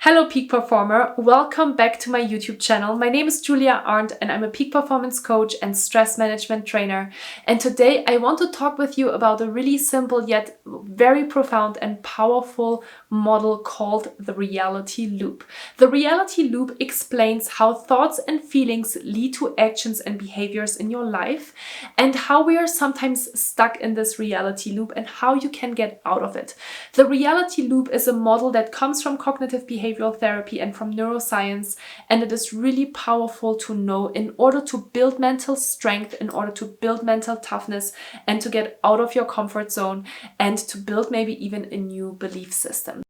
Hello peak performer, welcome back to my YouTube channel. My name is Julia Arndt and I'm a peak performance coach and stress management trainer. And today I want to talk with you about a really simple yet very profound and powerful model called the reality loop. The reality loop explains how thoughts and feelings lead to actions and behaviors in your life and how we are sometimes stuck in this reality loop and how you can get out of it. The reality loop is a model that comes from cognitive behavioral therapy and from neuroscience, and it is really powerful to know in order to build mental strength, in order to build mental toughness, and to get out of your comfort zone and to build maybe even a new belief system.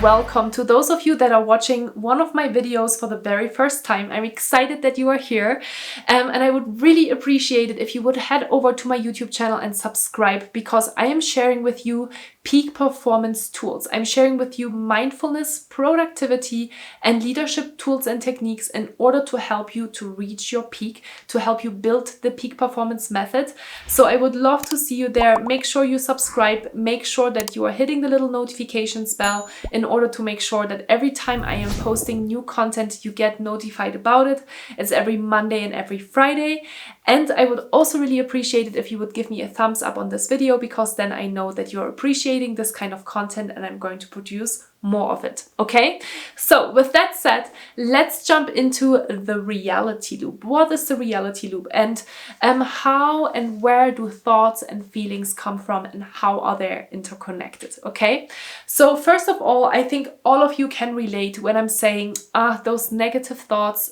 Welcome to those of you that are watching one of my videos for the very first time. I'm excited that you are here, and I would really appreciate it if you would head over to my YouTube channel and subscribe, because I am sharing with you peak performance tools. I'm sharing with you mindfulness, productivity, and leadership tools and techniques in order to help you to reach your peak, to help you build the peak performance method. So I would love to see you there. Make sure you subscribe, make sure that you are hitting the little notifications bell in order to make sure that every time I am posting new content, you get notified about it. It's every Monday and every Friday. And I would also really appreciate it if you would give me a thumbs up on this video, because then I know that you're appreciating this kind of content and I'm going to produce more of it. Okay, so with that said, let's jump into the reality loop. What is the reality loop, and how and where do thoughts and feelings come from, and how are they interconnected? Okay, so first of all, I think all of you can relate when I'm saying those negative thoughts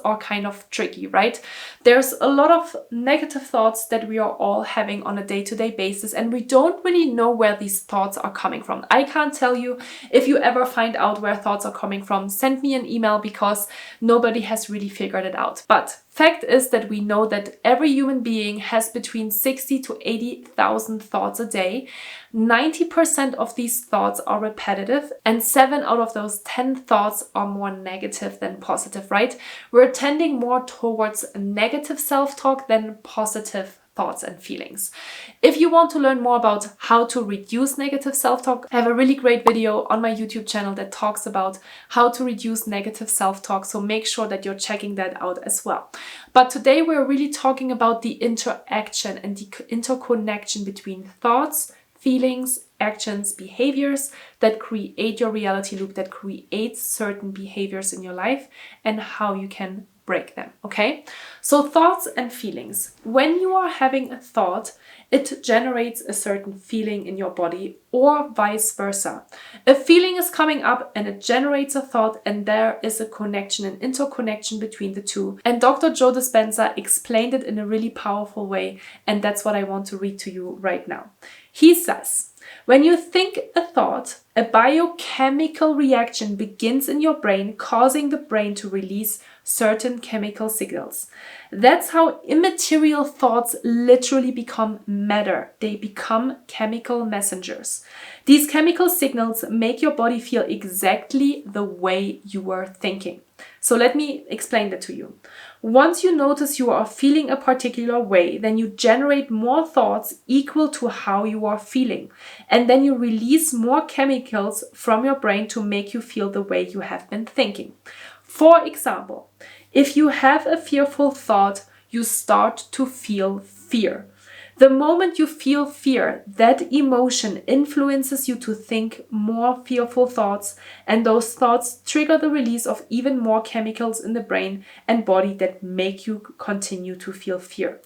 are kind of tricky, right? There's a lot of negative thoughts that we are all having on a day-to-day basis, and we don't really know where these thoughts are coming from. I can't tell you. If you ever find out where thoughts are coming from, send me an email, because nobody has really figured it out. But fact is that we know that every human being has between 60 to 80,000 thoughts a day. 90% of these thoughts are repetitive, and 7 out of those 10 thoughts are more negative than positive, right? We're tending more towards negative self-talk than positive thoughts and feelings. If you want to learn more about how to reduce negative self-talk, I have a really great video on my YouTube channel that talks about how to reduce negative self-talk, so make sure that you're checking that out as well. But today we're really talking about the interaction and the interconnection between thoughts, feelings, actions, behaviors that create your reality loop, that creates certain behaviors in your life, and how you can break them. Okay, so thoughts and feelings. When you are having a thought, it generates a certain feeling in your body, or vice versa. A feeling is coming up and it generates a thought, and there is a connection, an interconnection between the two. And Dr. Joe Dispenza explained it in a really powerful way, and that's what I want to read to you right now. He says, when you think a thought, a biochemical reaction begins in your brain, causing the brain to release certain chemical signals. That's how immaterial thoughts literally become matter. They become chemical messengers. These chemical signals make your body feel exactly the way you were thinking. So let me explain that to you. Once you notice you are feeling a particular way, then you generate more thoughts equal to how you are feeling. And then you release more chemicals from your brain to make you feel the way you have been thinking. For example, if you have a fearful thought, you start to feel fear. The moment you feel fear, that emotion influences you to think more fearful thoughts, and those thoughts trigger the release of even more chemicals in the brain and body that make you continue to feel fear.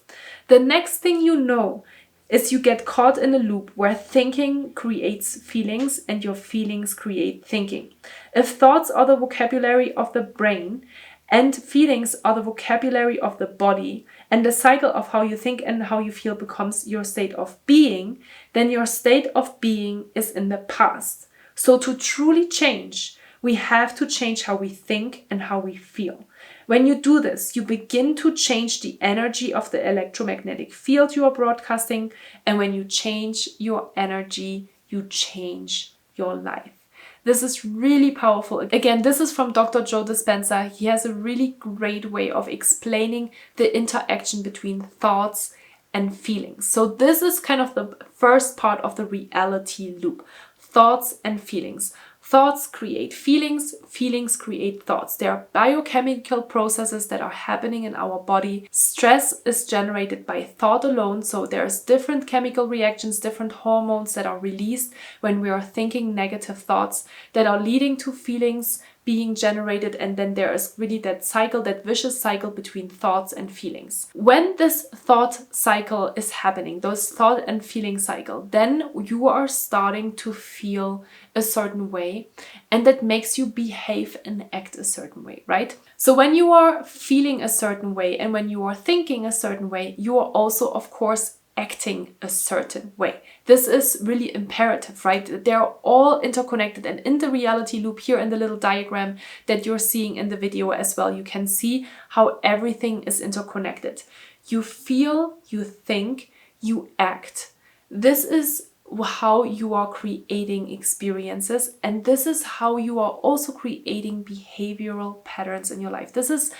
The next thing you know is you get caught in a loop where thinking creates feelings and your feelings create thinking. If thoughts are the vocabulary of the brain and feelings are the vocabulary of the body, and the cycle of how you think and how you feel becomes your state of being, then your state of being is in the past. So to truly change, we have to change how we think and how we feel. When you do this, you begin to change the energy of the electromagnetic field you are broadcasting, and when you change your energy, you change your life. This is really powerful. Again, this is from Dr. Joe Dispenza. He has a really great way of explaining the interaction between thoughts and feelings. So this is kind of the first part of the reality loop. Thoughts and feelings. Thoughts create feelings, feelings create thoughts. There are biochemical processes that are happening in our body. Stress is generated by thought alone, so there's different chemical reactions, different hormones that are released when we are thinking negative thoughts that are leading to feelings being generated, and then there is really that cycle, that vicious cycle between thoughts and feelings. When this thought cycle is happening, those thought and feeling cycle, then you are starting to feel a certain way, and that makes you behave and act a certain way, right? So when you are feeling a certain way and when you are thinking a certain way, you are also, of course, acting a certain way. This is really imperative, right? They're all interconnected, and in the reality loop here in the little diagram that you're seeing in the video as well, you can see how everything is interconnected. You feel, you think, you act. This is how you are creating experiences, and this is how you are also creating behavioral patterns in your life. This is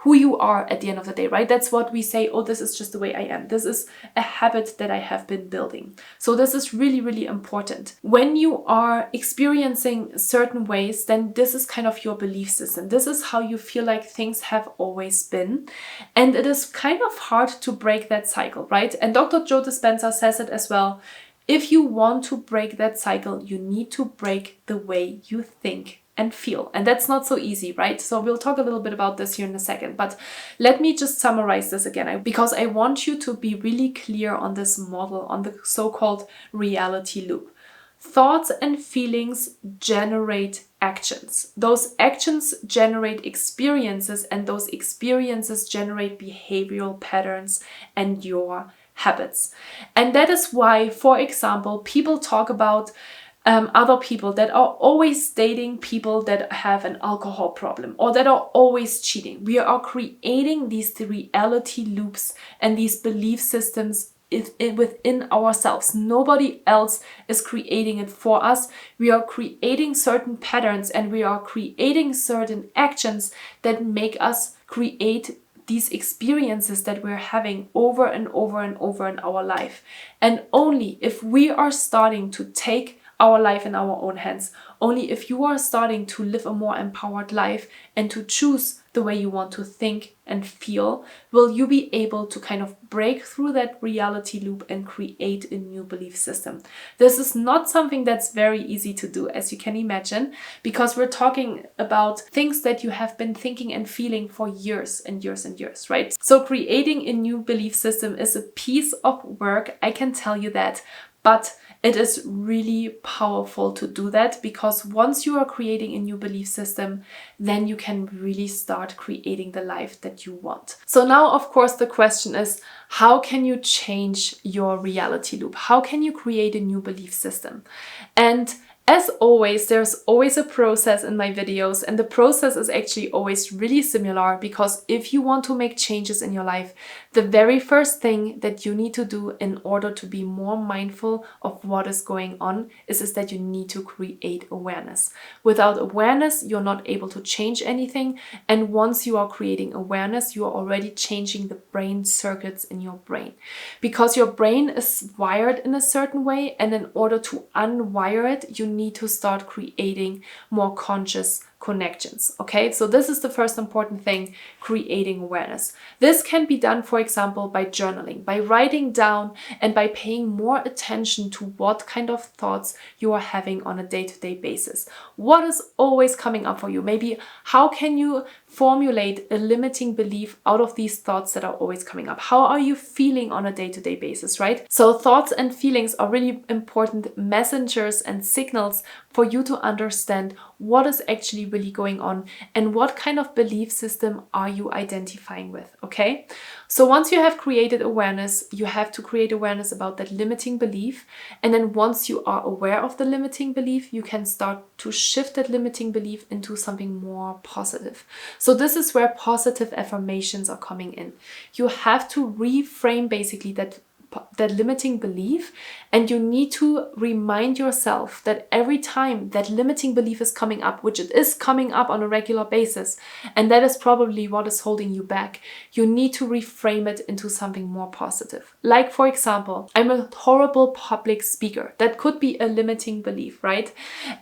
who you are at the end of the day, right? That's what we say, oh, this is just the way I am. This is a habit that I have been building. So this is really, really important. When you are experiencing certain ways, then this is kind of your belief system. This is how you feel like things have always been. And it is kind of hard to break that cycle, right? And Dr. Joe Dispenza says it as well. If you want to break that cycle, you need to break the way you think and feel. And that's not so easy, right? So we'll talk a little bit about this here in a second, but let me just summarize this again, because I want you to be really clear on this model, on the so-called reality loop. Thoughts and feelings generate actions. Those actions generate experiences, and those experiences generate behavioral patterns and your habits. And that is why, for example, people talk about other people that are always dating people that have an alcohol problem or that are always cheating. We are creating these reality loops and these belief systems within ourselves. Nobody else is creating it for us. We are creating certain patterns and we are creating certain actions that make us create these experiences that we're having over and over and over in our life. And only if we are starting to take our life in our own hands, only if you are starting to live a more empowered life and to choose the way you want to think and feel, will you be able to kind of break through that reality loop and create a new belief system. This is not something that's very easy to do, as you can imagine, because we're talking about things that you have been thinking and feeling for years and years and years, right? So creating a new belief system is a piece of work, I can tell you that, but it is really powerful to do that, because once you are creating a new belief system, then you can really start creating the life that you want. So now, of course, the question is, how can you change your reality loop? How can you create a new belief system? And as always, there's always a process in my videos, and the process is actually always really similar, because if you want to make changes in your life, the very first thing that you need to do in order to be more mindful of what is going on is that you need to create awareness. Without awareness, you're not able to change anything. And once you are creating awareness, you are already changing the brain circuits in your brain, because your brain is wired in a certain way. And in order to unwire it, you need to start creating more conscious connections. Okay, so this is the first important thing, creating awareness. This can be done, for example, by journaling, by writing down and by paying more attention to what kind of thoughts you are having on a day-to-day basis. What is always coming up for you? Maybe how can you formulate a limiting belief out of these thoughts that are always coming up? How are you feeling on a day-to-day basis, right? So thoughts and feelings are really important messengers and signals for you to understand what is actually really going on and what kind of belief system are you identifying with, okay? So once you have created awareness, you have to create awareness about that limiting belief. And then once you are aware of the limiting belief, you can start to shift that limiting belief into something more positive. So this is where positive affirmations are coming in. You have to reframe basically that that limiting belief, and you need to remind yourself that every time that limiting belief is coming up, which it is coming up on a regular basis, and that is probably what is holding you back, you need to reframe it into something more positive. Like, for example, I'm a horrible public speaker. That could be a limiting belief, right?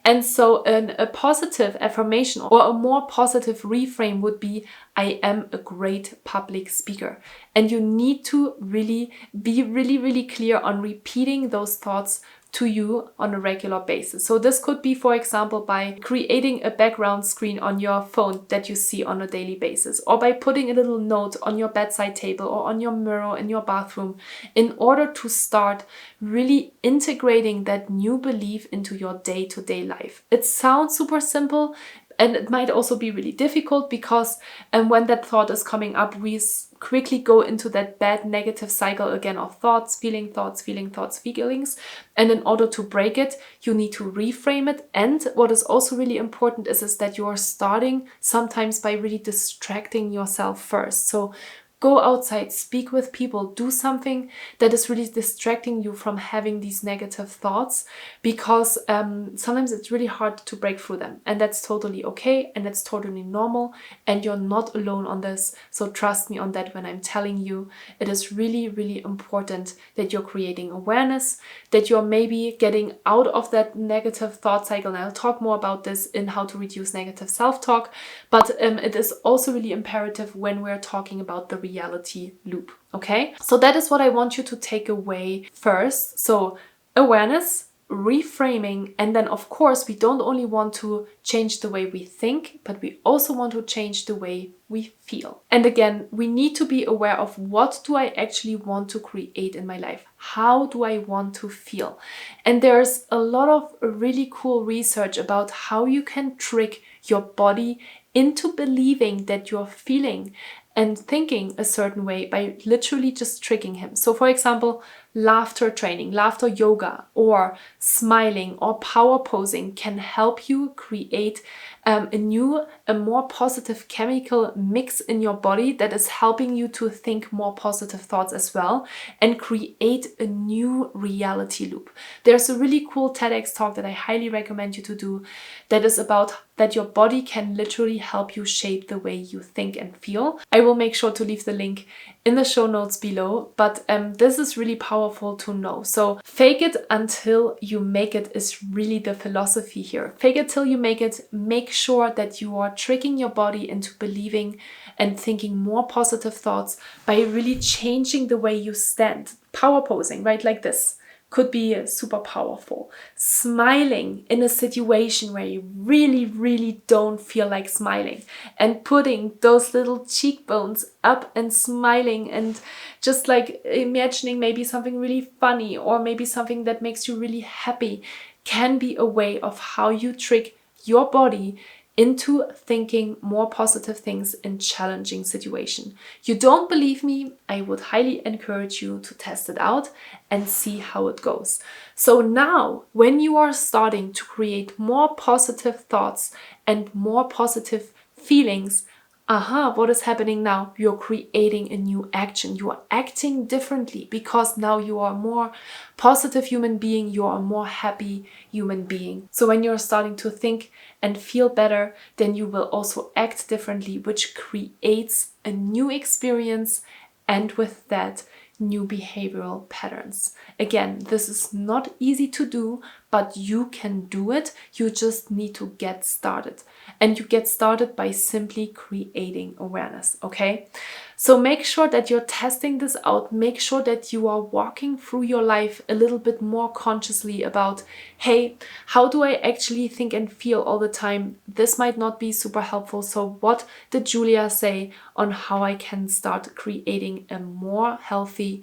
And so a positive affirmation or a more positive reframe would be, I am a great public speaker. And you need to really be really clear on repeating those thoughts to you on a regular basis. So this could be, for example, by creating a background screen on your phone that you see on a daily basis, or by putting a little note on your bedside table or on your mirror in your bathroom, in order to start really integrating that new belief into your day-to-day life. It sounds super simple, and it might also be really difficult because when that thought is coming up, we quickly go into that bad negative cycle again of thoughts, feelings. And in order to break it, you need to reframe it. And what is also really important is that you are starting sometimes by really distracting yourself first. So go outside, speak with people, do something that is really distracting you from having these negative thoughts, because sometimes it's really hard to break through them. And that's totally okay, and that's totally normal, and you're not alone on this. So trust me on that when I'm telling you, it is really important that you're creating awareness, that you're maybe getting out of that negative thought cycle. And I'll talk more about this in how to reduce negative self-talk, but it is also really imperative when we're talking about the reality loop. Okay, so that is what I want you to take away first. So awareness, reframing, and then of course we don't only want to change the way we think, but we also want to change the way we feel. And again, we need to be aware of, what do I actually want to create in my life? How do I want to feel? And there's a lot of really cool research about how you can trick your body into believing that you're feeling and thinking a certain way by literally just tricking him. So for example, laughter training, laughter yoga, or smiling or power posing can help you create a more positive chemical mix in your body that is helping you to think more positive thoughts as well, and create a new reality loop. There's a really cool TedX talk that I highly recommend you to do, that is about that your body can literally help you shape the way you think and feel. I will make sure to leave the link in the show notes below, but this is really powerful to know. So fake it until you make it is really the philosophy here. Fake it till you make it. Make sure that you are tricking your body into believing and thinking more positive thoughts by really changing the way you stand. Power posing, right? Like this could be super powerful. Smiling in a situation where you really don't feel like smiling, and putting those little cheekbones up and smiling, and just like imagining maybe something really funny or maybe something that makes you really happy, can be a way of how you trick your body into thinking more positive things in challenging situations. You don't believe me? I would highly encourage you to test it out and see how it goes. So now, when you are starting to create more positive thoughts and more positive feelings, what is happening now? You're creating a new action. You are acting differently because now you are a more positive human being. You are a more happy human being. So when you're starting to think and feel better, then you will also act differently, which creates a new experience, and with that, new behavioral patterns. Again, this is not easy to do, but you can do it. You just need to get started. And you get started by simply creating awareness, okay? So make sure that you're testing this out. Make sure that you are walking through your life a little bit more consciously about, hey, how do I actually think and feel all the time? This might not be super helpful. So what did Julia say on how I can start creating a more healthy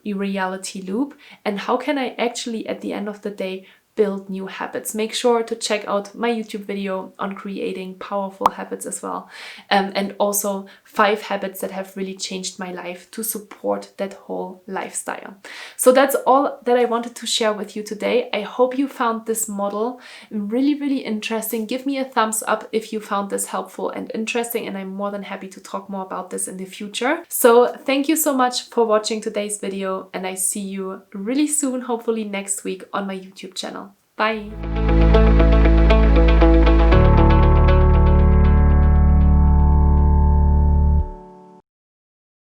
reality loop? And how can I actually, at the end of the day, build new habits. Make sure to check out my YouTube video on creating powerful habits as well. And also 5 habits that have really changed my life to support that whole lifestyle. So that's all that I wanted to share with you today. I hope you found this model really, really interesting. Give me a thumbs up if you found this helpful and interesting, and I'm more than happy to talk more about this in the future. So thank you so much for watching today's video, and I see you really soon, hopefully next week on my YouTube channel. Bye!